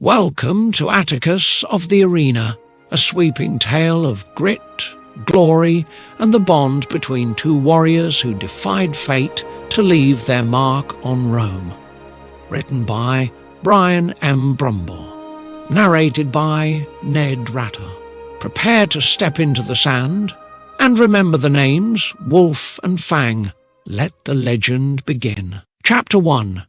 Welcome to Atticus of the Arena, a sweeping tale of grit, glory, and the bond between two warriors who defied fate to leave their mark on Rome. Written by Brian M. Brumbaugh. Narrated by Ned Rattor. Prepare to step into the sand, and remember the names, Wolf and Fang. Let the legend begin. Chapter 1.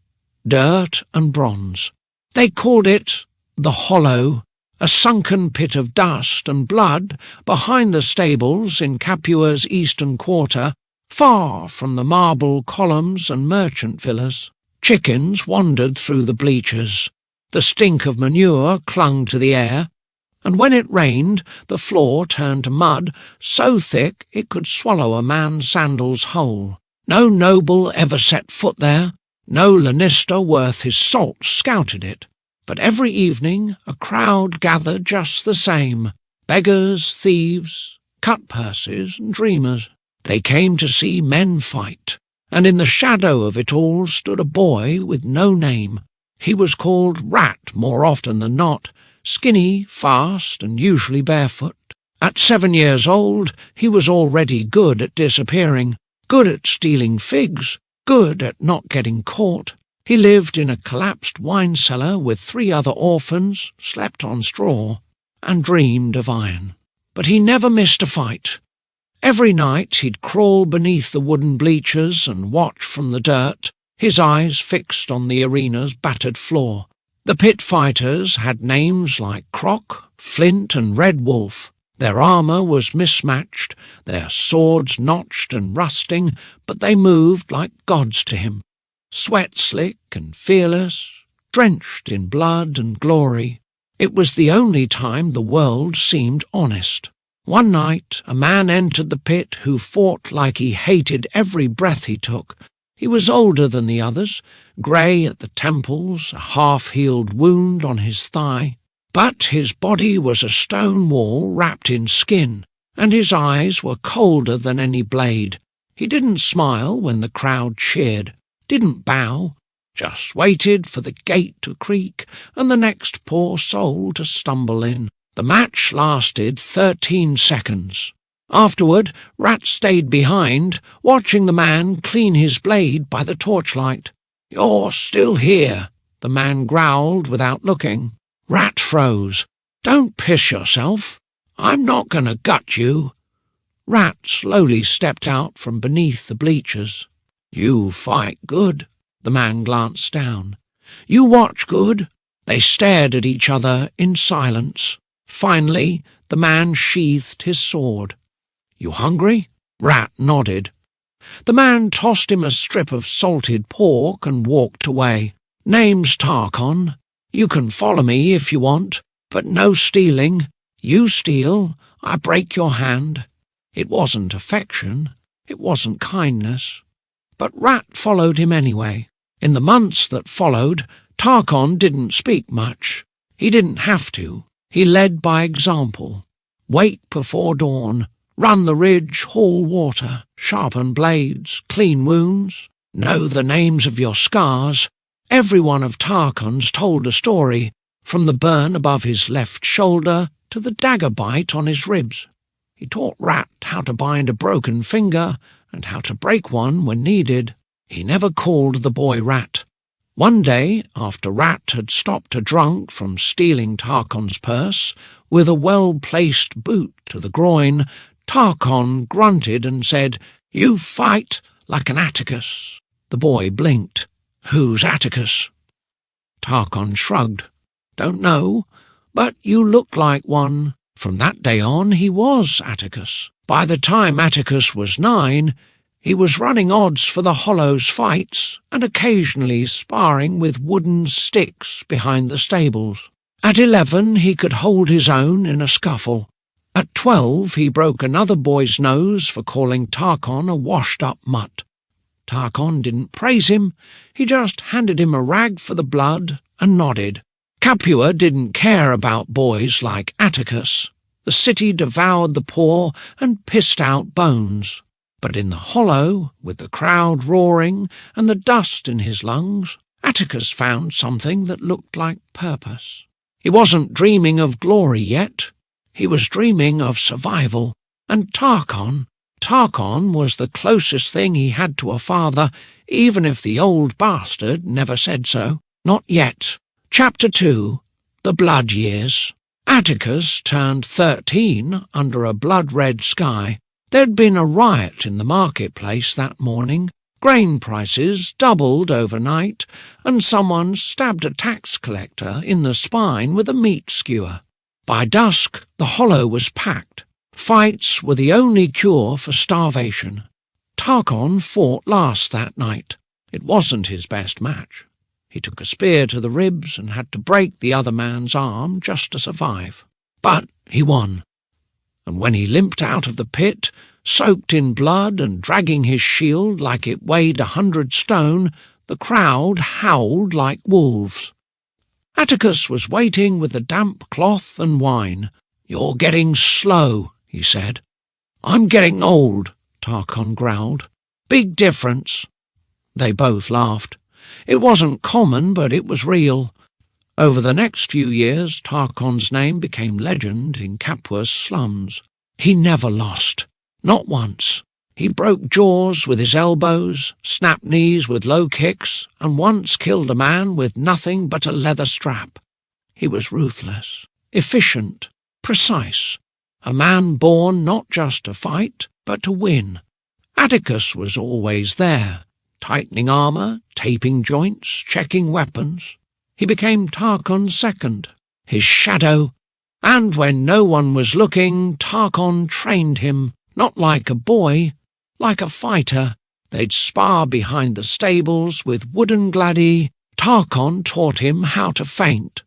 Dirt and Bronze. They called it the Hollow, a sunken pit of dust and blood behind the stables in Capua's eastern quarter, far from the marble columns and merchant villas. Chickens wandered through the bleachers. The stink of manure clung to the air, and when it rained, the floor turned to mud so thick it could swallow a man's sandals whole. No noble ever set foot there. No Lannister worth his salt scouted it, but every evening a crowd gathered just the same, beggars, thieves, cut-purses and dreamers. They came to see men fight, and in the shadow of it all stood a boy with no name. He was called Rat more often than not, skinny, fast, and usually barefoot. At 7 years old, he was already good at disappearing, good at stealing figs, good at not getting caught. He lived in a collapsed wine cellar with 3 other orphans, slept on straw, and dreamed of iron. But he never missed a fight. Every night he'd crawl beneath the wooden bleachers and watch from the dirt, his eyes fixed on the arena's battered floor. The pit fighters had names like Croc, Flint, and Red Wolf. Their armour was mismatched, their swords notched and rusting, but they moved like gods to him, sweat-slick and fearless, drenched in blood and glory. It was the only time the world seemed honest. One night a man entered the pit who fought like he hated every breath he took. He was older than the others, grey at the temples, a half-healed wound on his thigh. But his body was a stone wall wrapped in skin, and his eyes were colder than any blade. He didn't smile when the crowd cheered, didn't bow, just waited for the gate to creak and the next poor soul to stumble in. The match lasted 13 seconds. Afterward, Rat stayed behind, watching the man clean his blade by the torchlight. "You're still here," the man growled without looking. Rat froze. "Don't piss yourself. I'm not going to gut you." Rat slowly stepped out from beneath the bleachers. "You fight good." The man glanced down. "You watch good." They stared at each other in silence. Finally, the man sheathed his sword. "You hungry?" Rat nodded. The man tossed him a strip of salted pork and walked away. "Name's Tarkon. You can follow me if you want, but no stealing. You steal, I break your hand." It wasn't affection, it wasn't kindness. But Rat followed him anyway. In the months that followed, Tarkon didn't speak much. He didn't have to. He led by example. Wake before dawn, run the ridge, haul water, sharpen blades, clean wounds, know the names of your scars. Every one of Tarkon's told a story, from the burn above his left shoulder to the dagger bite on his ribs. He taught Rat how to bind a broken finger and how to break one when needed. He never called the boy Rat. One day, after Rat had stopped a drunk from stealing Tarkon's purse, with a well-placed boot to the groin, Tarkon grunted and said, "You fight like an Atticus." The boy blinked. "Who's Atticus?" Tarkon shrugged. "Don't know, but you look like one." From that day on, he was Atticus. By the time Atticus was 9, he was running odds for the Hollow's fights and occasionally sparring with wooden sticks behind the stables. At 11, he could hold his own in a scuffle. At 12, he broke another boy's nose for calling Tarkon a washed-up mutt. Tarkon didn't praise him, he just handed him a rag for the blood and nodded. Capua didn't care about boys like Atticus. The city devoured the poor and pissed out bones. But in the hollow, with the crowd roaring and the dust in his lungs, Atticus found something that looked like purpose. He wasn't dreaming of glory yet. He was dreaming of survival. And Tarkon was the closest thing he had to a father, even if the old bastard never said so. Not yet. Chapter 2. The Blood Years. Atticus turned 13 under a blood-red sky. There'd been a riot in the marketplace that morning. Grain prices doubled overnight, and someone stabbed a tax collector in the spine with a meat skewer. By dusk, the hollow was packed. Fights were the only cure for starvation. Tarkon fought last that night. It wasn't his best match. He took a spear to the ribs and had to break the other man's arm just to survive. But he won. And when he limped out of the pit, soaked in blood and dragging his shield like it weighed 100 stone, the crowd howled like wolves. Atticus was waiting with the damp cloth and wine. "You're getting slow," he said. "I'm getting old," Tarkon growled. "Big difference." They both laughed. It wasn't common, but it was real. Over the next few years, Tarkon's name became legend in Capwa's slums. He never lost. Not once. He broke jaws with his elbows, snapped knees with low kicks, and once killed a man with nothing but a leather strap. He was ruthless, efficient, precise. A man born not just to fight, but to win. Atticus was always there, tightening armour, taping joints, checking weapons. He became Tarkon's second, his shadow, and when no one was looking, Tarkon trained him, not like a boy, like a fighter. They'd spar behind the stables with wooden gladi. Tarkon taught him how to feint,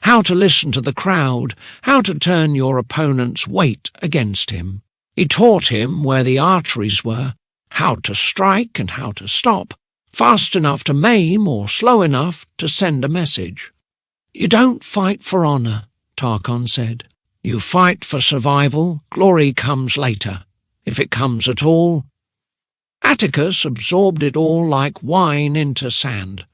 how to listen to the crowd, how to turn your opponent's weight against him. He taught him where the arteries were, how to strike and how to stop, fast enough to maim or slow enough to send a message. "You don't fight for honour," Tarkon said. "You fight for survival. Glory comes later, if it comes at all." Atticus absorbed it all like wine into sand.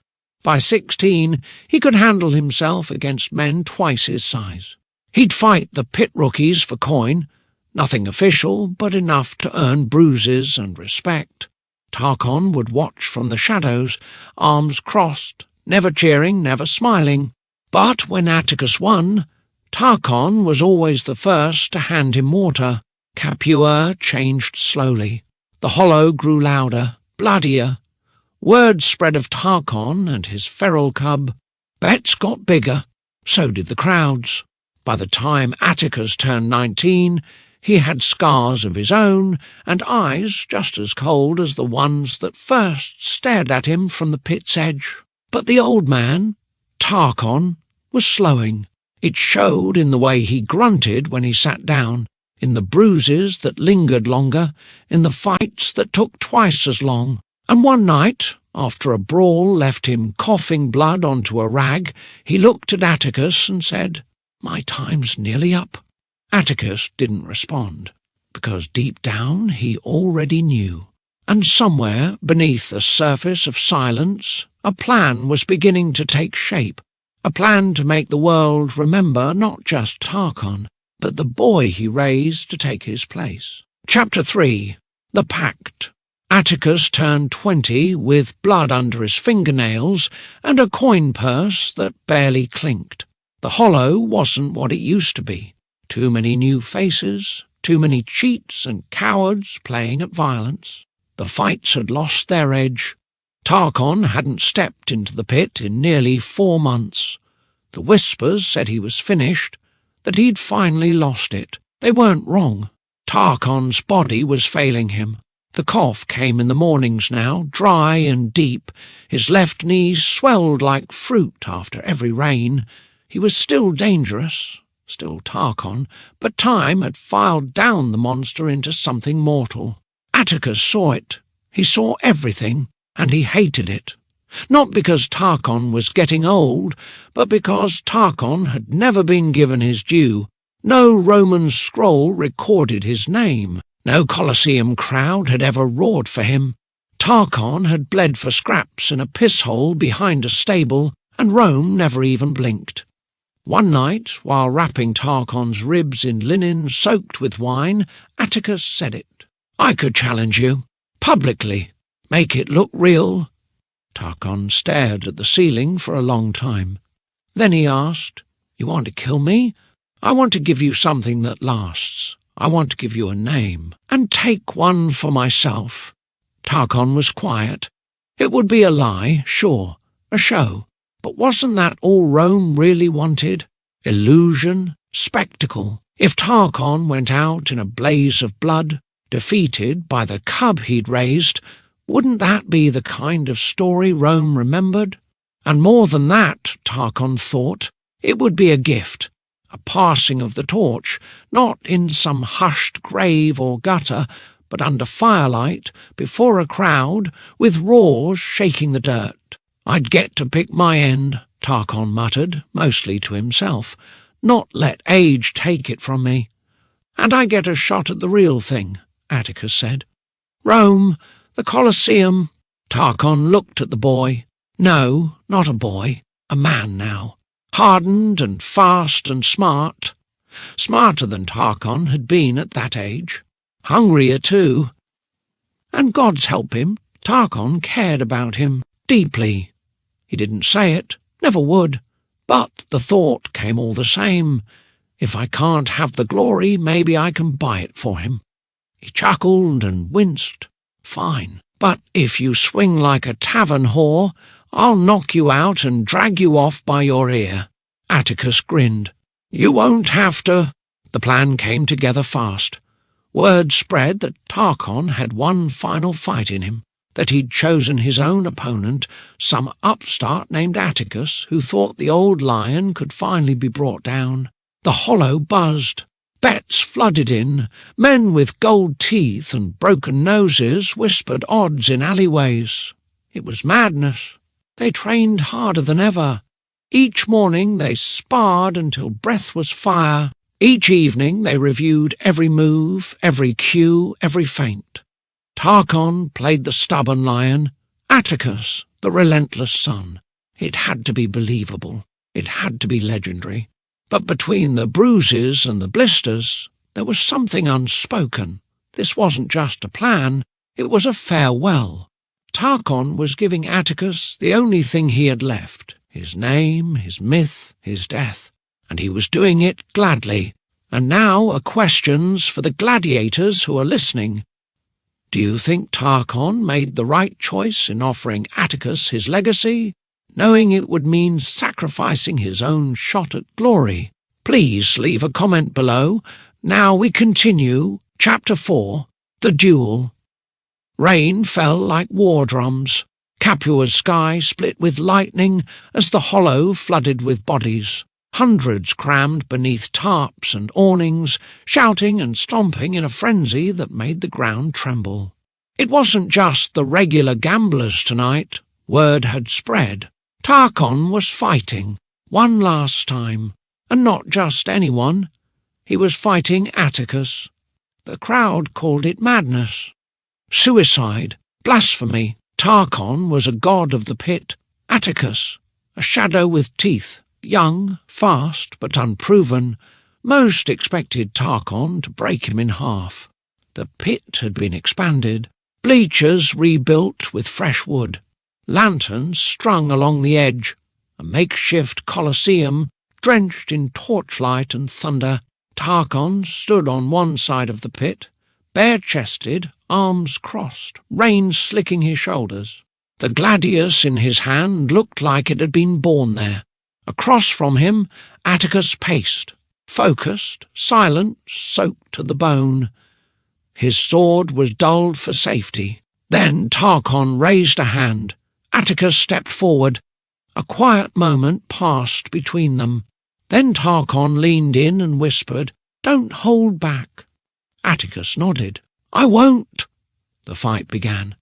By 16, he could handle himself against men twice his size. He'd fight the pit rookies for coin, nothing official, but enough to earn bruises and respect. Tarkon would watch from the shadows, arms crossed, never cheering, never smiling. But when Atticus won, Tarkon was always the first to hand him water. Capua changed slowly. The hollow grew louder, bloodier. Word spread of Tarkon and his feral cub. Bets got bigger. So did the crowds. By the time Atticus turned 19, he had scars of his own and eyes just as cold as the ones that first stared at him from the pit's edge. But the old man, Tarkon, was slowing. It showed in the way he grunted when he sat down, in the bruises that lingered longer, in the fights that took twice as long. And one night, after a brawl left him coughing blood onto a rag, he looked at Atticus and said, "My time's nearly up." Atticus didn't respond, because deep down he already knew. And somewhere beneath the surface of silence, a plan was beginning to take shape, a plan to make the world remember not just Tarkon, but the boy he raised to take his place. Chapter 3. The Pact. Atticus turned 20 with blood under his fingernails and a coin purse that barely clinked. The hollow wasn't what it used to be. Too many new faces, too many cheats and cowards playing at violence. The fights had lost their edge. Tarkon hadn't stepped into the pit in nearly 4 months. The whispers said he was finished, that he'd finally lost it. They weren't wrong. Tarkon's body was failing him. The cough came in the mornings now, dry and deep. His left knee swelled like fruit after every rain. He was still dangerous, still Tarkon, but time had filed down the monster into something mortal. Atticus saw it. He saw everything, and he hated it. Not because Tarkon was getting old, but because Tarkon had never been given his due. No Roman scroll recorded his name. No Colosseum crowd had ever roared for him. Tarkon had bled for scraps in a piss hole behind a stable, and Rome never even blinked. One night, while wrapping Tarkon's ribs in linen soaked with wine, Atticus said it. "I could challenge you, publicly, make it look real." Tarkon stared at the ceiling for a long time. Then he asked, "You want to kill me? I want to give you something that lasts. I want to give you a name, and take one for myself." Tarkon was quiet. It would be a lie, sure, a show, but wasn't that all Rome really wanted? Illusion, spectacle. If Tarkon went out in a blaze of blood, defeated by the cub he'd raised, wouldn't that be the kind of story Rome remembered? And more than that, Tarkon thought, it would be a gift, a passing of the torch, not in some hushed grave or gutter, but under firelight, before a crowd, with roars shaking the dirt. "I'd get to pick my end," Tarkon muttered, mostly to himself, "not let age take it from me." "And I get a shot at the real thing," Atticus said. "Rome, the Colosseum." Tarkon looked at the boy. No, not a boy, a man now, hardened and fast and smart. Smarter than Tarkon had been at that age. Hungrier too. And God's help him, Tarkon cared about him deeply. He didn't say it, never would, but the thought came all the same. If I can't have the glory, maybe I can buy it for him. He chuckled and winced. "Fine, but if you swing like a tavern whore, I'll knock you out and drag you off by your ear." Atticus grinned. "You won't have to." The plan came together fast. Word spread that Tarkon had one final fight in him, that he'd chosen his own opponent, some upstart named Atticus, who thought the old lion could finally be brought down. The hollow buzzed. Bets flooded in. Men with gold teeth and broken noses whispered odds in alleyways. It was madness. They trained harder than ever. Each morning they sparred until breath was fire. Each evening they reviewed every move, every cue, every feint. Tarkon played the stubborn lion, Atticus the relentless son. It had to be believable. It had to be legendary. But between the bruises and the blisters, there was something unspoken. This wasn't just a plan, it was a farewell. Tarkon was giving Atticus the only thing he had left, his name, his myth, his death. And he was doing it gladly. And now are questions for the gladiators who are listening. Do you think Tarkon made the right choice in offering Atticus his legacy, knowing it would mean sacrificing his own shot at glory? Please leave a comment below. Now we continue. Chapter 4, The Duel. Rain fell like war drums. Capua's sky split with lightning as the hollow flooded with bodies. Hundreds crammed beneath tarps and awnings, shouting and stomping in a frenzy that made the ground tremble. It wasn't just the regular gamblers tonight. Word had spread. Tarkon was fighting, one last time, and not just anyone. He was fighting Atticus. The crowd called it madness. Suicide, blasphemy. Tarkon was a god of the pit. Atticus, a shadow with teeth. Young, fast, but unproven, most expected Tarkon to break him in half. The pit had been expanded, bleachers rebuilt with fresh wood, lanterns strung along the edge, a makeshift Colosseum drenched in torchlight and thunder. Tarkon stood on one side of the pit, bare-chested, arms crossed, reins slicking his shoulders. The gladius in his hand looked like it had been born there. Across from him, Atticus paced, focused, silent, soaked to the bone. His sword was dulled for safety. Then Tarkon raised a hand. Atticus stepped forward. A quiet moment passed between them. Then Tarkon leaned in and whispered, "Don't hold back." Atticus nodded. "I won't." The fight began.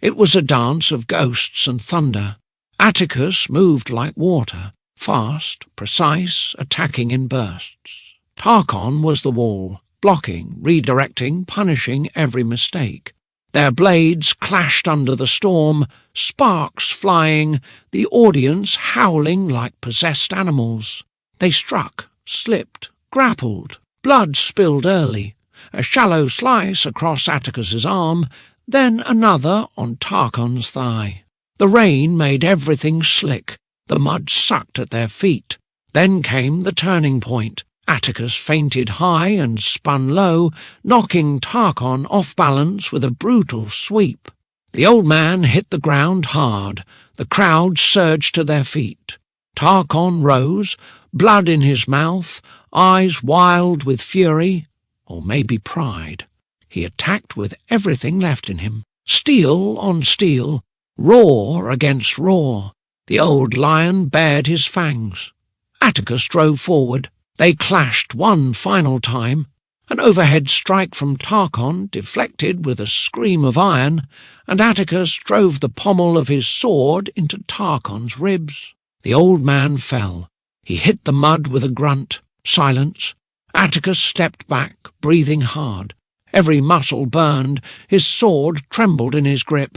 It was a dance of ghosts and thunder. Atticus moved like water. Fast, precise, attacking in bursts. Tarkon was the wall, blocking, redirecting, punishing every mistake. Their blades clashed under the storm, sparks flying, the audience howling like possessed animals. They struck, slipped, grappled. Blood spilled early, a shallow slice across Atticus's arm, then another on Tarkon's thigh. The rain made everything slick. The mud sucked at their feet. Then came the turning point. Atticus fainted high and spun low, knocking Tarkon off balance with a brutal sweep. The old man hit the ground hard. The crowd surged to their feet. Tarkon rose, blood in his mouth, eyes wild with fury, or maybe pride. He attacked with everything left in him. Steel on steel, roar against roar. The old lion bared his fangs. Atticus drove forward. They clashed one final time. An overhead strike from Tarkon deflected with a scream of iron, and Atticus drove the pommel of his sword into Tarkon's ribs. The old man fell. He hit the mud with a grunt. Silence. Atticus stepped back, breathing hard. Every muscle burned. His sword trembled in his grip.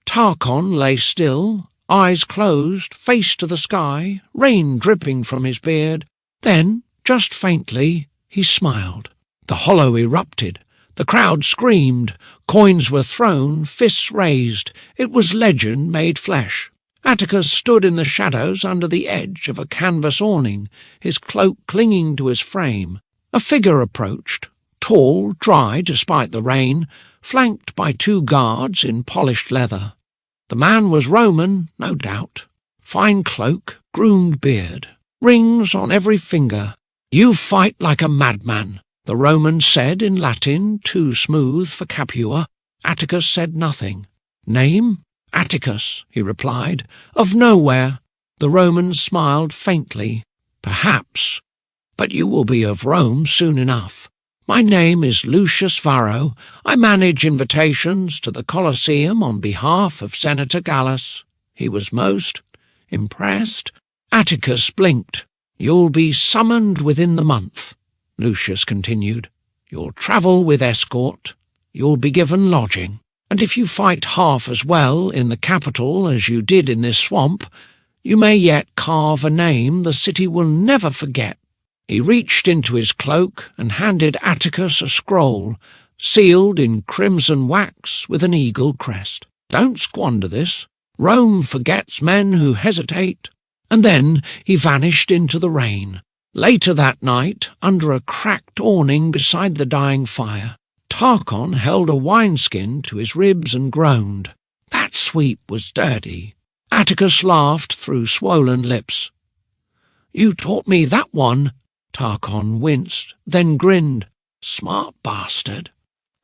Tarkon lay still, eyes closed, face to the sky, rain dripping from his beard. Then, just faintly, he smiled. The hollow erupted. The crowd screamed. Coins were thrown, fists raised. It was legend made flesh. Atticus stood in the shadows under the edge of a canvas awning, his cloak clinging to his frame. A figure approached, tall, dry despite the rain, flanked by 2 guards in polished leather. The man was Roman, no doubt. Fine cloak, groomed beard, rings on every finger. "You fight like a madman," the Roman said in Latin, too smooth for Capua. Atticus said nothing. "Name?" "Atticus," he replied. "Of nowhere." The Roman smiled faintly. "Perhaps, but you will be of Rome soon enough. My name is Lucius Varro. I manage invitations to the Colosseum on behalf of Senator Gallus." He was most impressed. Atticus blinked. "You'll be summoned within the month," Lucius continued. "You'll travel with escort. You'll be given lodging. And if you fight half as well in the capital as you did in this swamp, you may yet carve a name the city will never forget." He reached into his cloak and handed Atticus a scroll, sealed in crimson wax with an eagle crest. "Don't squander this. Rome forgets men who hesitate." And then he vanished into the rain. Later that night, under a cracked awning beside the dying fire, Tarkon held a wineskin to his ribs and groaned. That sweep was dirty. Atticus laughed through swollen lips. "You taught me that one." Tarkon winced, then grinned. "Smart bastard."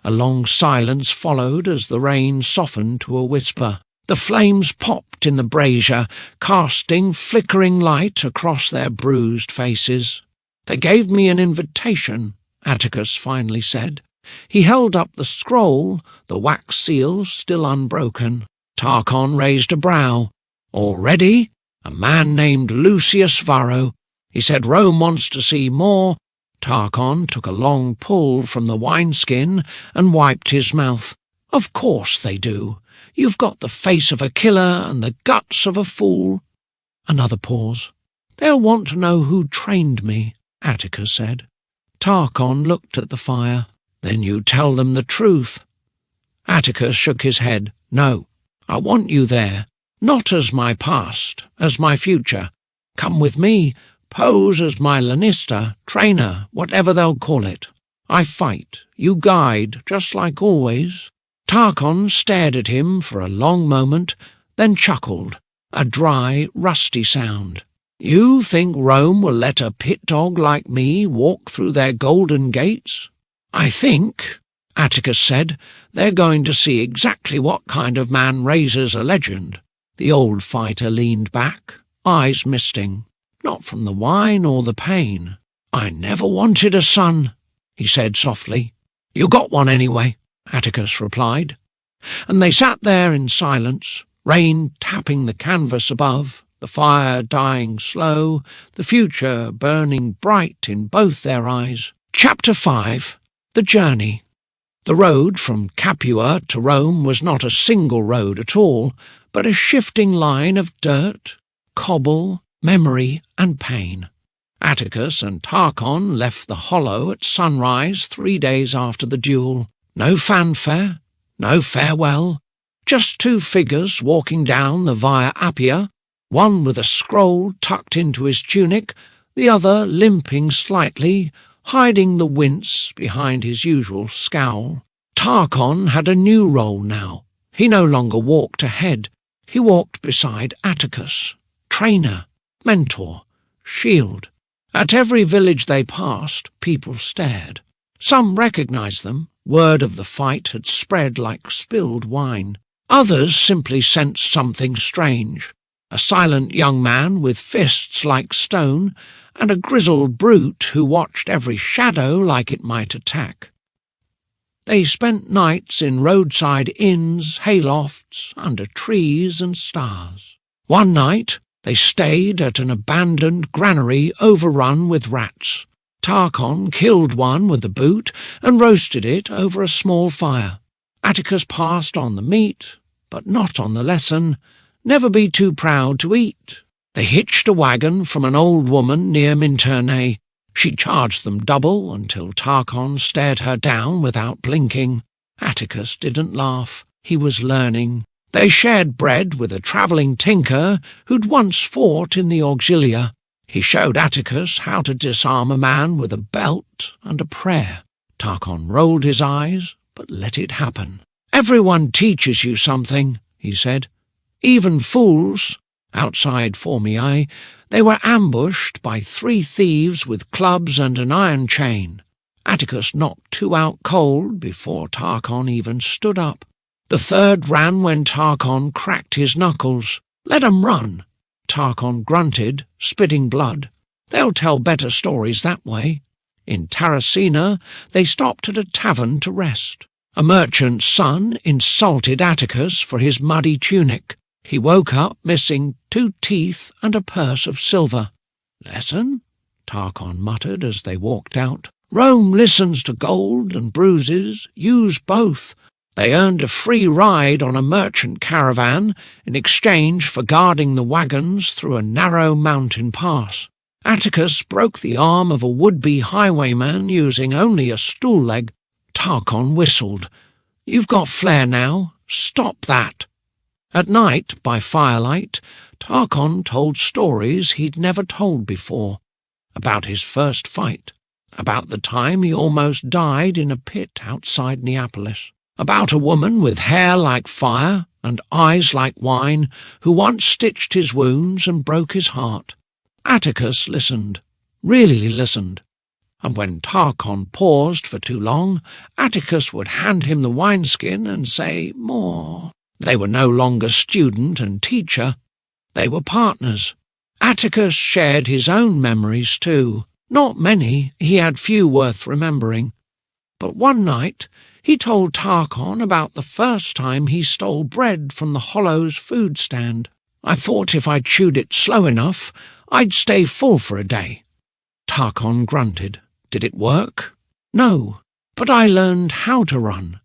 A long silence followed as the rain softened to a whisper. The flames popped in the brazier, casting flickering light across their bruised faces. "They gave me an invitation," Atticus finally said. He held up the scroll, the wax seal still unbroken. Tarkon raised a brow. "Already? A man named Lucius Varro. He said Rome wants to see more." Tarkon took a long pull from the wineskin and wiped his mouth. "Of course they do. You've got the face of a killer and the guts of a fool." Another pause. "They'll want to know who trained me," Atticus said. Tarkon looked at the fire. "Then you tell them the truth." Atticus shook his head. "No, I want you there. Not as my past, as my future. Come with me, pose as my Lannister, trainer, whatever they'll call it. I fight, you guide, just like always." Tarkon stared at him for a long moment, then chuckled, a dry, rusty sound. "You think Rome will let a pit dog like me walk through their golden gates?" "I think," Atticus said, "they're going to see exactly what kind of man raises a legend." The old fighter leaned back, eyes misting, not from the wine or the pain. "I never wanted a son," he said softly. "You got one anyway," Atticus replied. And they sat there in silence, rain tapping the canvas above, the fire dying slow, the future burning bright in both their eyes. Chapter 5. The Journey. The road from Capua to Rome was not a single road at all, but a shifting line of dirt, cobble, memory and pain. Atticus and Tarkon left the hollow at sunrise 3 days after the duel. No fanfare, no farewell, just two figures walking down the Via Appia, one with a scroll tucked into his tunic, the other limping slightly, hiding the wince behind his usual scowl. Tarkon had a new role now. He no longer walked ahead. He walked beside Atticus, trainer, mentor, shield. At every village they passed, people stared. Some recognized them. Word of the fight had spread like spilled wine. Others simply sensed something strange. A silent young man with fists like stone, and a grizzled brute who watched every shadow like it might attack. They spent nights in roadside inns, haylofts, under trees and stars. One night they stayed at an abandoned granary overrun with rats. Tarkon killed one with a boot and roasted it over a small fire. Atticus passed on the meat, but not on the lesson. Never be too proud to eat. They hitched a wagon from an old woman near Minturnae. She charged them double until Tarkon stared her down without blinking. Atticus didn't laugh. He was learning. They shared bread with a travelling tinker who'd once fought in the Auxilia. He showed Atticus how to disarm a man with a belt and a prayer. Tarkon rolled his eyes, but let it happen. "Everyone teaches you something," he said. "Even fools." Outside Formiae, they were ambushed by 3 thieves with clubs and an iron chain. Atticus knocked 2 out cold before Tarkon even stood up. The third ran when Tarkon cracked his knuckles. "Let 'em run." Tarkon grunted, spitting blood. "They'll tell better stories that way." In Terracina, they stopped at a tavern to rest. A merchant's son insulted Atticus for his muddy tunic. He woke up missing 2 teeth and a purse of silver. "Lesson?" Tarkon muttered as they walked out. "Rome listens to gold and bruises. Use both." They earned a free ride on a merchant caravan in exchange for guarding the wagons through a narrow mountain pass. Atticus broke the arm of a would-be highwayman using only a stool leg. Tarkon whistled. "You've got flair now. Stop that." At night, by firelight, Tarkon told stories he'd never told before. About his first fight. About the time he almost died in a pit outside Neapolis. About a woman with hair like fire and eyes like wine who once stitched his wounds and broke his heart. Atticus listened, really listened. And when Tarkon paused for too long, Atticus would hand him the wineskin and say, "More." They were no longer student and teacher. They were partners. Atticus shared his own memories too. Not many, he had few worth remembering. But one night he told Tarkon about the first time he stole bread from the Hollow's food stand. "I thought if I chewed it slow enough, I'd stay full for a day." Tarkon grunted. "Did it work?" "No, but I learned how to run."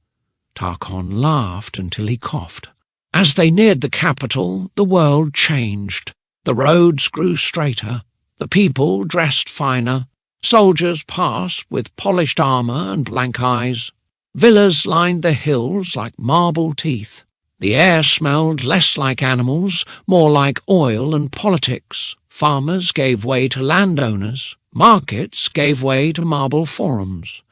Tarkon laughed until he coughed. As they neared the capital, the world changed. The roads grew straighter. The people dressed finer. Soldiers passed with polished armour and blank eyes. Villas lined the hills like marble teeth. The air smelled less like animals, more like oil and politics. Farmers gave way to landowners. Markets gave way to marble forums.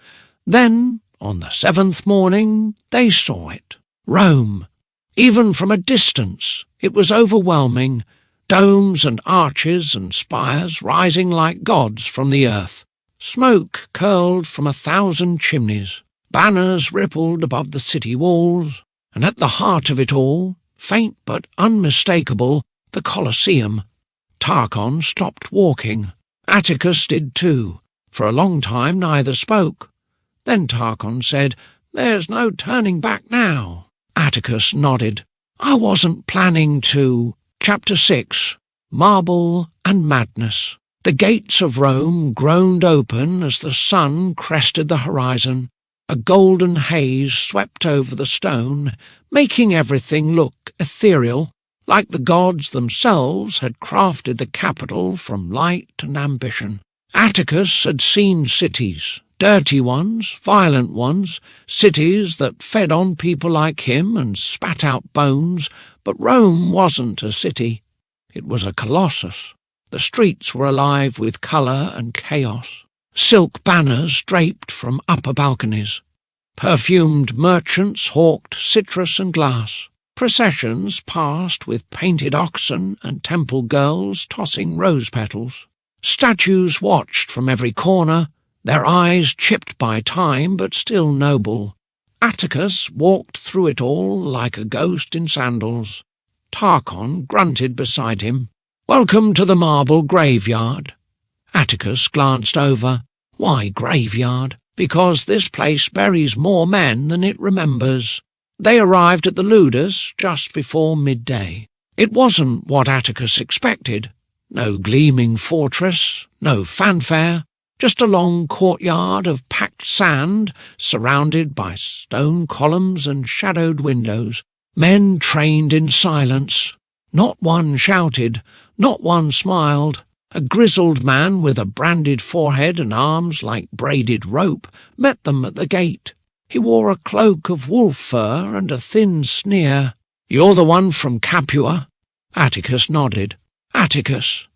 Then, on the 7th morning, they saw it. Rome. Even from a distance, it was overwhelming. Domes and arches and spires rising like gods from the earth. Smoke curled from 1,000 chimneys. Banners rippled above the city walls. And at the heart of it all, faint but unmistakable, the Colosseum. Tarkon stopped walking. Atticus did too. For a long time neither spoke. Then Tarkon said, "There's no turning back now." Atticus nodded. "I wasn't planning to." Chapter 6. Marble and Madness. The gates of Rome groaned open as the sun crested the horizon. A golden haze swept over the stone, making everything look ethereal, like the gods themselves had crafted the capital from light and ambition. Atticus had seen cities, dirty ones, violent ones, cities that fed on people like him and spat out bones, but Rome wasn't a city. It was a colossus. The streets were alive with colour and chaos. Silk banners draped from upper balconies. Perfumed merchants hawked citrus and glass. Processions passed with painted oxen and temple girls tossing rose petals. Statues watched from every corner, their eyes chipped by time but still noble. Atticus walked through it all like a ghost in sandals. Tarkon grunted beside him. "Welcome to the marble graveyard." Atticus glanced over. "Why graveyard?" "Because this place buries more men than it remembers." They arrived at the Ludus just before midday. It wasn't what Atticus expected. No gleaming fortress, no fanfare, just a long courtyard of packed sand surrounded by stone columns and shadowed windows. Men trained in silence. Not one shouted, not one smiled. A grizzled man with a branded forehead and arms like braided rope met them at the gate. He wore a cloak of wolf fur and a thin sneer. "You're the one from Capua?" Atticus nodded. "Atticus.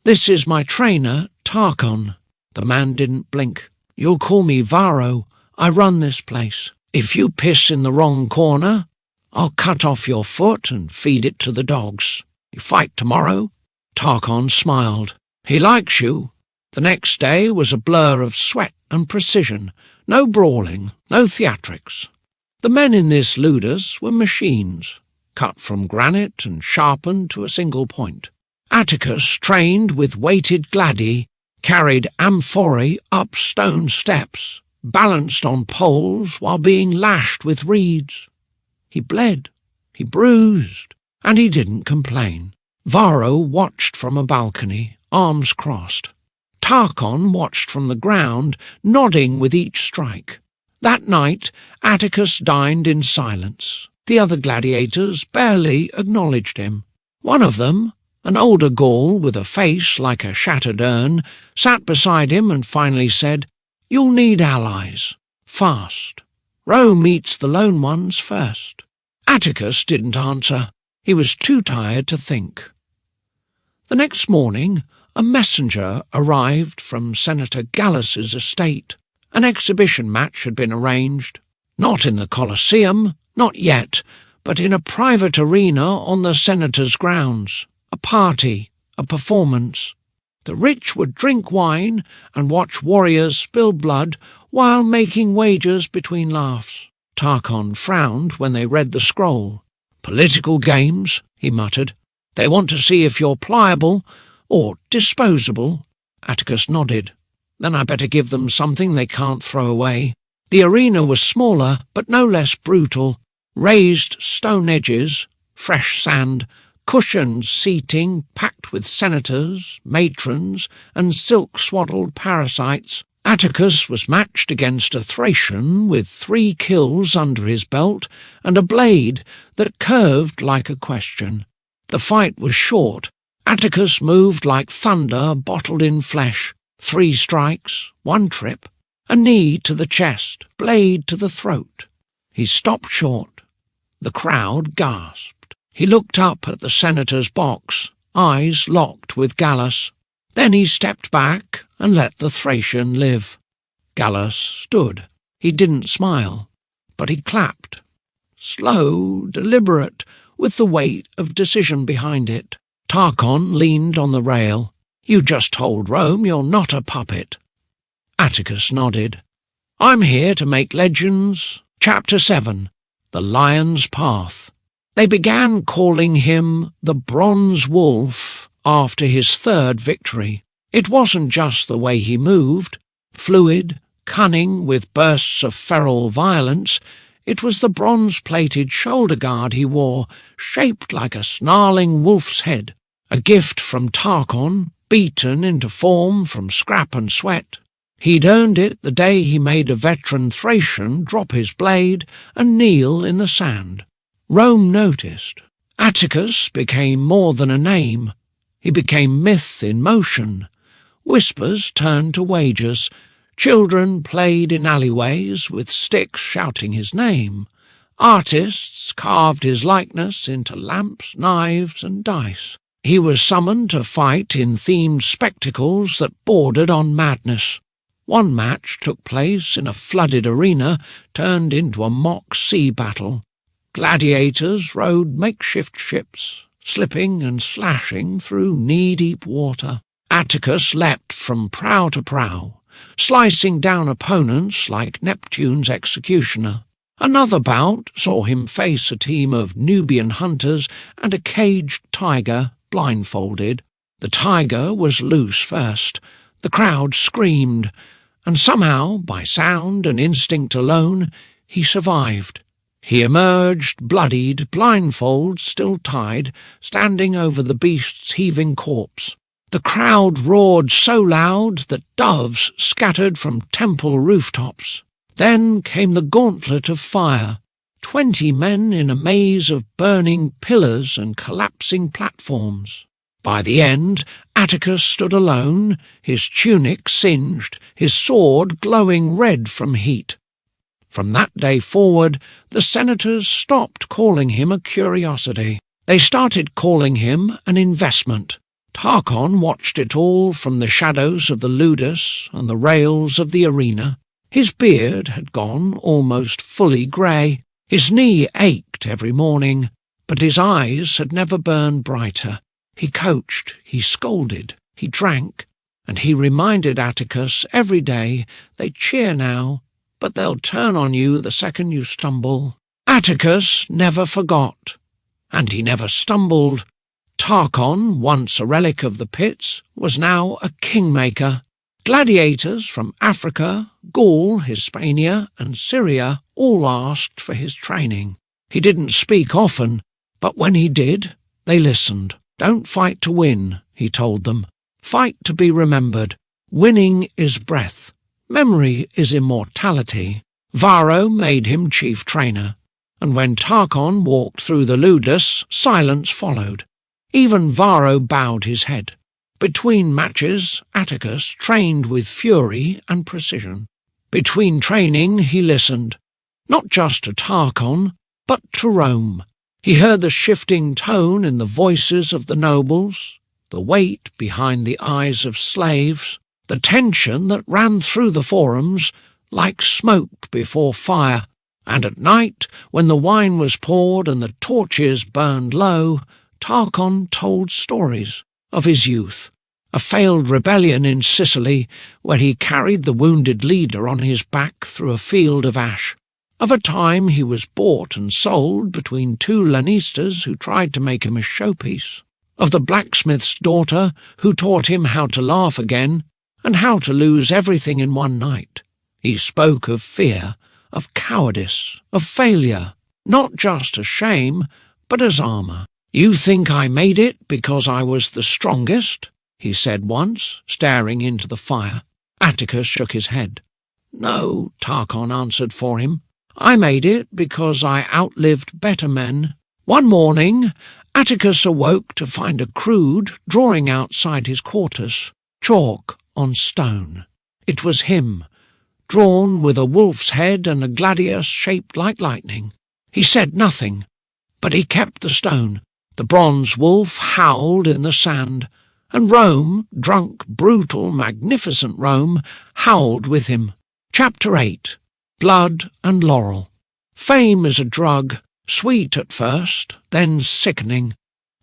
This is my trainer, Tarkon." The man didn't blink. "You'll call me Varro. I run this place. If you piss in the wrong corner, I'll cut off your foot and feed it to the dogs. You fight tomorrow?" Tarkon smiled. "He likes you." The next day was a blur of sweat and precision. No brawling, no theatrics. The men in this ludus were machines, cut from granite and sharpened to a single point. Atticus trained with weighted gladi, carried amphorae up stone steps, balanced on poles while being lashed with reeds. He bled, he bruised, and he didn't complain. Varro watched from a balcony, arms crossed. Tarkon watched from the ground, nodding with each strike. That night, Atticus dined in silence. The other gladiators barely acknowledged him. One of them, an older Gaul with a face like a shattered urn, sat beside him and finally said, "You'll need allies. Fast. Rome eats the lone ones first." Atticus didn't answer. He was too tired to think. The next morning, a messenger arrived from Senator Gallus's estate. An exhibition match had been arranged. Not in the Colosseum, not yet, but in a private arena on the senator's grounds. A party, a performance. The rich would drink wine and watch warriors spill blood while making wagers between laughs. Tarkon frowned when they read the scroll. "Political games," he muttered. "They want to see if you're pliable or disposable." Atticus nodded. "Then I better give them something they can't throw away." The arena was smaller, but no less brutal. Raised stone edges, fresh sand, cushioned seating packed with senators, matrons, and silk-swaddled parasites. Atticus was matched against a Thracian with 3 kills under his belt and a blade that curved like a question. The fight was short. Atticus moved like thunder bottled in flesh. 3 strikes, 1 trip, a knee to the chest, blade to the throat. He stopped short. The crowd gasped. He looked up at the senator's box, eyes locked with Gallus. Then he stepped back and let the Thracian live. Gallus stood. He didn't smile, but he clapped. Slow, deliberate, with the weight of decision behind it. Tarkon leaned on the rail. "You just told Rome you're not a puppet." Atticus nodded. "I'm here to make legends." Chapter 7. The Lion's Path. They began calling him the Bronze Wolf after his 3rd victory. It wasn't just the way he moved, fluid, cunning with bursts of feral violence. It was the bronze-plated shoulder guard he wore, shaped like a snarling wolf's head. A gift from Tarkon, beaten into form from scrap and sweat. He'd earned it the day he made a veteran Thracian drop his blade and kneel in the sand. Rome noticed. Atticus became more than a name. He became myth in motion. Whispers turned to wagers. Children played in alleyways with sticks shouting his name. Artists carved his likeness into lamps, knives, and dice. He was summoned to fight in themed spectacles that bordered on madness. One match took place in a flooded arena turned into a mock sea battle. Gladiators rode makeshift ships, slipping and slashing through knee-deep water. Atticus leapt from prow to prow, slicing down opponents like Neptune's executioner. Another bout saw him face a team of Nubian hunters and a caged tiger blindfolded. The tiger was loose first. The crowd screamed, and somehow, by sound and instinct alone, he survived. He emerged, bloodied, blindfold still tied, standing over the beast's heaving corpse. The crowd roared so loud that doves scattered from temple rooftops. Then came the gauntlet of fire. 20 men in a maze of burning pillars and collapsing platforms. By the end, Atticus stood alone, his tunic singed, his sword glowing red from heat. From that day forward, the senators stopped calling him a curiosity. They started calling him an investment. Tarkon watched it all from the shadows of the ludus and the rails of the arena. His beard had gone almost fully grey. His knee ached every morning, but his eyes had never burned brighter. He coached, he scolded, he drank, and he reminded Atticus every day, they cheer now, but they'll turn on you the second you stumble. Atticus never forgot, and he never stumbled. Tarkon, once a relic of the pits, was now a kingmaker. Gladiators from Africa, Gaul, Hispania, and Syria all asked for his training. He didn't speak often, but when he did, they listened. Don't fight to win, he told them. Fight to be remembered. Winning is breath. Memory is immortality. Varro made him chief trainer, and when Tarkon walked through the ludus, silence followed. Even Varro bowed his head. Between matches, Atticus trained with fury and precision. Between training, he listened, not just to Tarkon, but to Rome. He heard the shifting tone in the voices of the nobles, the weight behind the eyes of slaves, the tension that ran through the forums like smoke before fire. And at night, when the wine was poured and the torches burned low, Tarkon told stories of his youth, a failed rebellion in Sicily where he carried the wounded leader on his back through a field of ash, of a time he was bought and sold between 2 Lannistas who tried to make him a showpiece, of the blacksmith's daughter who taught him how to laugh again and how to lose everything in one night. He spoke of fear, of cowardice, of failure, not just as shame, but as armour. "You think I made it because I was the strongest?" he said once, staring into the fire. Atticus shook his head. "No," Tarkon answered for him. "I made it because I outlived better men." One morning, Atticus awoke to find a crude drawing outside his quarters, chalk on stone. It was him, drawn with a wolf's head and a gladiator shaped like lightning. He said nothing, but he kept the stone. The bronze wolf howled in the sand, and Rome, drunk, brutal, magnificent Rome, howled with him. Chapter 8. Blood and Laurel. Fame is a drug, sweet at first, then sickening.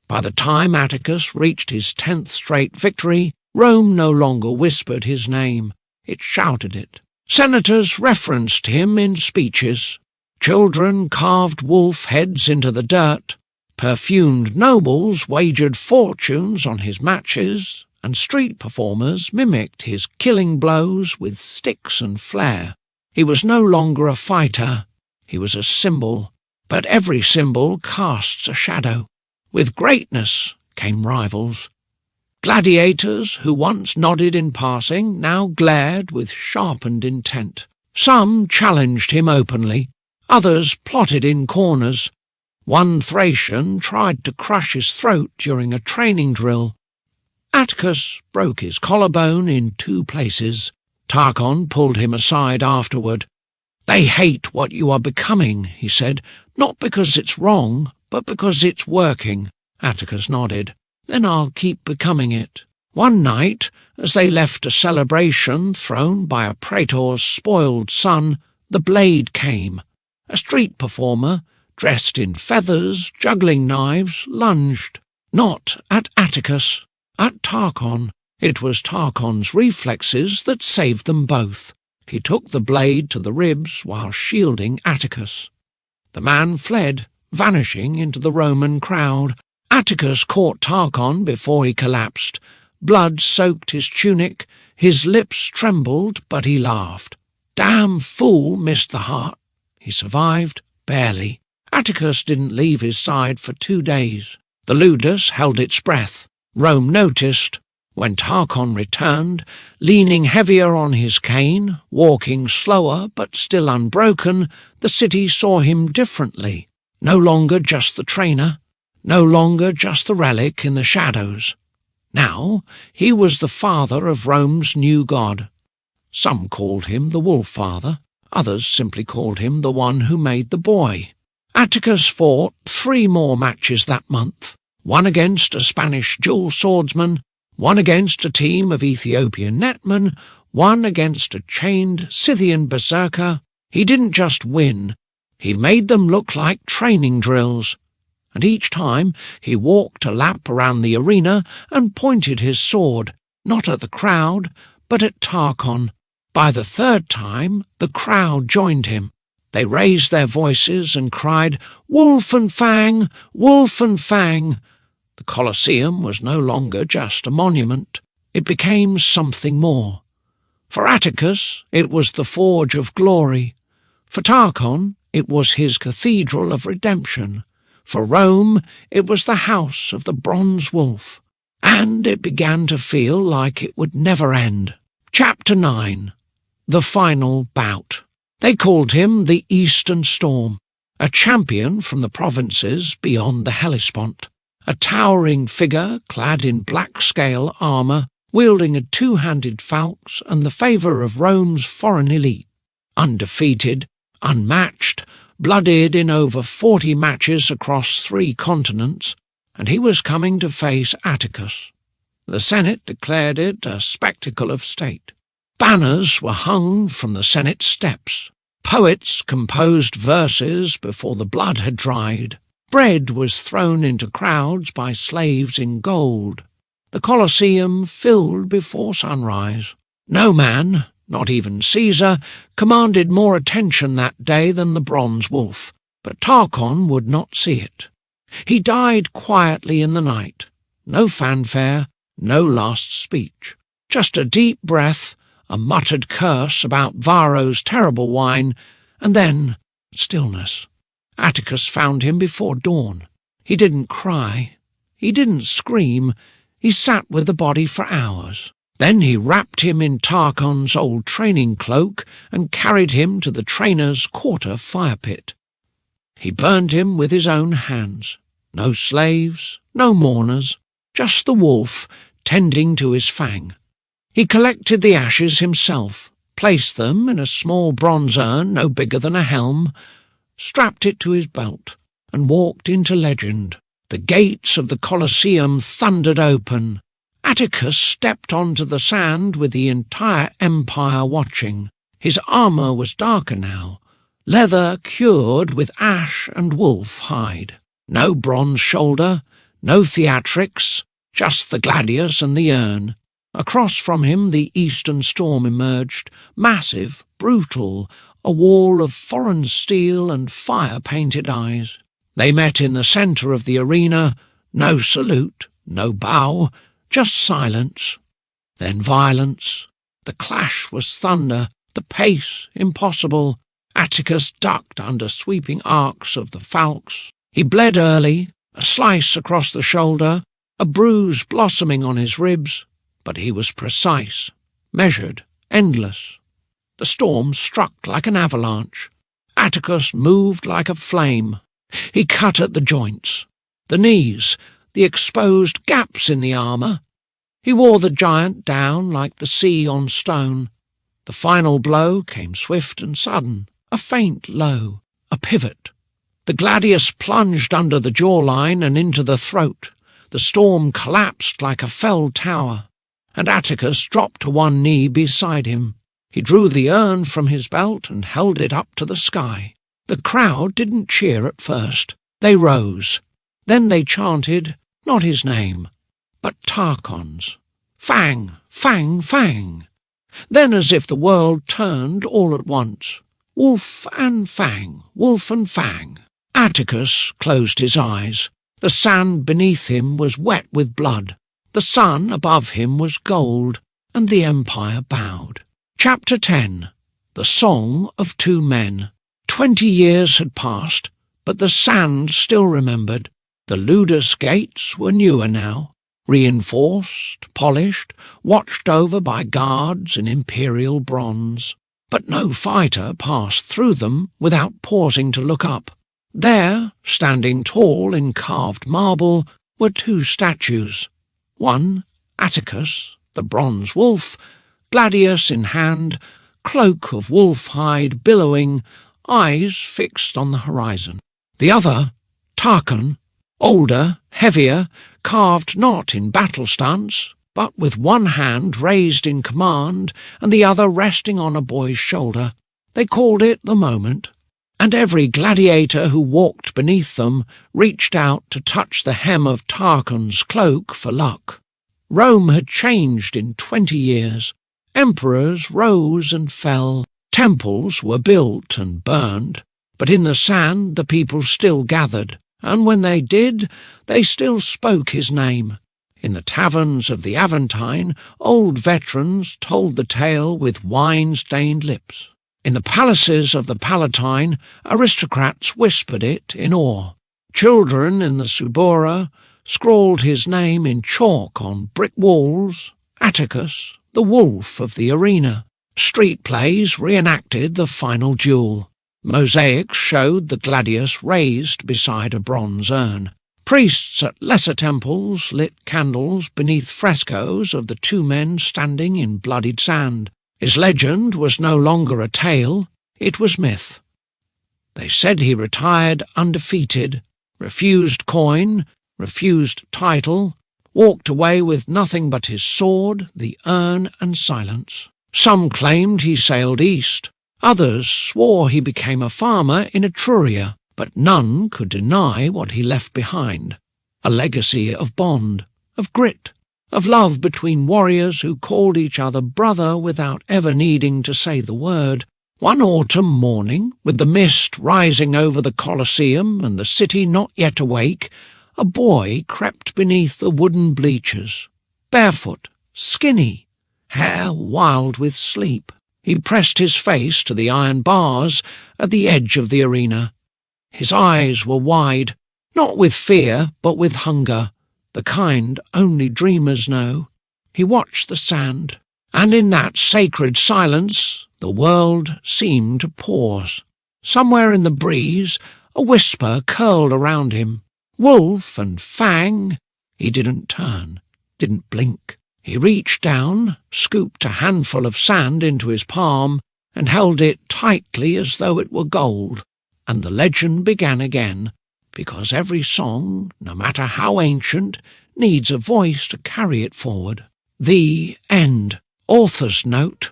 By the time Atticus reached his 10th straight victory, Rome no longer whispered his name, it shouted it. Senators referenced him in speeches. Children carved wolf heads into the dirt. Perfumed nobles wagered fortunes on his matches, and street performers mimicked his killing blows with sticks and flair. He was no longer a fighter, he was a symbol, but every symbol casts a shadow. With greatness came rivals. Gladiators who once nodded in passing now glared with sharpened intent. Some challenged him openly, others plotted in corners. One Thracian tried to crush his throat during a training drill. Atticus broke his collarbone in 2 places. Tarkon pulled him aside afterward. "They hate what you are becoming," he said, "not because it's wrong, but because it's working." Atticus nodded. "Then I'll keep becoming it." One night, as they left a celebration thrown by a praetor's spoiled son, the blade came. A street performer, dressed in feathers, juggling knives, lunged. Not at Atticus, at Tarkon. It was Tarkon's reflexes that saved them both. He took the blade to the ribs while shielding Atticus. The man fled, vanishing into the Roman crowd. Atticus caught Tarkon before he collapsed. Blood soaked his tunic, his lips trembled, but he laughed. "Damn fool missed the heart." He survived, barely. Atticus didn't leave his side for 2 days. The ludus held its breath. Rome noticed. When Tarkon returned, leaning heavier on his cane, walking slower but still unbroken, the city saw him differently. No longer just the trainer, no longer just the relic in the shadows. Now he was the father of Rome's new god. Some called him the Wolf Father, others simply called him the one who made the boy. Atticus fought 3 more matches that month, one against a Spanish dual swordsman, one against a team of Ethiopian netmen, one against a chained Scythian berserker. He didn't just win, he made them look like training drills. And each time he walked a lap around the arena and pointed his sword, not at the crowd, but at Tarkon. By the 3rd time, the crowd joined him. They raised their voices and cried, "Wolf and Fang! Wolf and Fang!" The Colosseum was no longer just a monument. It became something more. For Atticus, it was the forge of glory. For Tarkon, it was his cathedral of redemption. For Rome, it was the house of the bronze wolf. And it began to feel like it would never end. Chapter 9. The Final Bout. They called him the Eastern Storm, a champion from the provinces beyond the Hellespont, a towering figure clad in black-scale armour, wielding a 2-handed falx and the favour of Rome's foreign elite. Undefeated, unmatched, blooded in over 40 matches across 3 continents, and he was coming to face Atticus. The Senate declared it a spectacle of state. Banners were hung from the Senate steps. Poets composed verses before the blood had dried. Bread was thrown into crowds by slaves in gold. The Colosseum filled before sunrise. No man, not even Caesar, commanded more attention that day than the bronze wolf, but Tarkon would not see it. He died quietly in the night. No fanfare, no last speech. Just a deep breath, a muttered curse about Varro's terrible wine, and then stillness. Atticus found him before dawn. He didn't cry. He didn't scream. He sat with the body for hours. Then he wrapped him in Tarkon's old training cloak and carried him to the trainer's quarter fire pit. He burned him with his own hands. No slaves, no mourners, just the wolf tending to his fang. He collected the ashes himself, placed them in a small bronze urn no bigger than a helm, strapped it to his belt, and walked into legend. The gates of the Colosseum thundered open. Atticus stepped onto the sand with the entire empire watching. His armour was darker now, leather cured with ash and wolf hide. No bronze shoulder, no theatrics, just the gladius and the urn. Across from him the Eastern Storm emerged, massive, brutal, a wall of foreign steel and fire-painted eyes. They met in the centre of the arena, no salute, no bow, just silence. Then violence. The clash was thunder, the pace impossible. Atticus ducked under sweeping arcs of the falx. He bled early, a slice across the shoulder, a bruise blossoming on his ribs, but he was precise, measured, endless. The storm struck like an avalanche. Atticus moved like a flame. He cut at the joints, the knees, the exposed gaps in the armour. He wore the giant down like the sea on stone. The final blow came swift and sudden, a faint low, a pivot. The gladius plunged under the jawline and into the throat. The storm collapsed like a felled tower, and Atticus dropped to one knee beside him. He drew the urn from his belt and held it up to the sky. The crowd didn't cheer at first. They rose. Then they chanted, not his name, but Tarkon's. Fang, Fang, Fang. Then, as if the world turned all at once, wolf and Fang, wolf and Fang. Atticus closed his eyes. The sand beneath him was wet with blood. The sun above him was gold, and the empire bowed. Chapter 10. The Song of Two Men. 20 years had passed, but the sand still remembered. The Ludus gates were newer now, reinforced, polished, watched over by guards in imperial bronze. But no fighter passed through them without pausing to look up. There, standing tall in carved marble, were two statues. One, Atticus, the bronze wolf, gladius in hand, cloak of wolf hide billowing, eyes fixed on the horizon. The other, Tarkon, older, heavier, carved not in battle stance, but with one hand raised in command and the other resting on a boy's shoulder. They called it the moment, and every gladiator who walked beneath them reached out to touch the hem of Tarkon's cloak for luck. Rome had changed in 20 years. Emperors rose and fell, temples were built and burned, but in the sand the people still gathered, and when they did, they still spoke his name. In the taverns of the Aventine, old veterans told the tale with wine-stained lips. In the palaces of the Palatine, aristocrats whispered it in awe. Children in the Subura scrawled his name in chalk on brick walls. Atticus, the wolf of the arena. Street plays reenacted the final duel. Mosaics showed the gladius raised beside a bronze urn. Priests at lesser temples lit candles beneath frescoes of the two men standing in bloodied sand. His legend was no longer a tale, it was myth. They said he retired undefeated, refused coin, refused title, walked away with nothing but his sword, the urn, and silence. Some claimed he sailed east, others swore he became a farmer in Etruria, but none could deny what he left behind, a legacy of bond, of grit, of love between warriors who called each other brother without ever needing to say the word. One autumn morning, with the mist rising over the Colosseum and the city not yet awake, a boy crept beneath the wooden bleachers, barefoot, skinny, hair wild with sleep. He pressed his face to the iron bars at the edge of the arena. His eyes were wide, not with fear but with hunger, the kind only dreamers know. He watched the sand, and in that sacred silence the world seemed to pause. Somewhere in the breeze a whisper curled around him. Wolf and Fang. He didn't turn, didn't blink. He reached down, scooped a handful of sand into his palm, and held it tightly as though it were gold. And the legend began again, because every song, no matter how ancient, needs a voice to carry it forward. The end. Author's note.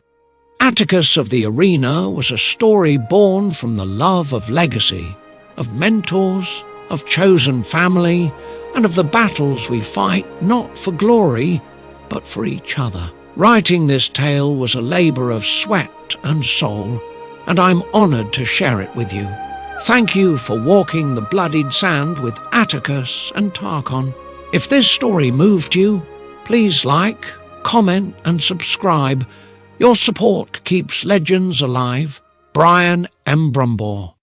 Atticus of the Arena was a story born from the love of legacy, of mentors, of chosen family, and of the battles we fight not for glory, but for each other. Writing this tale was a labour of sweat and soul, and I'm honoured to share it with you. Thank you for walking the bloodied sand with Atticus and Tarkon. If this story moved you, please like, comment and subscribe. Your support keeps legends alive. Brian M. Brumbaugh.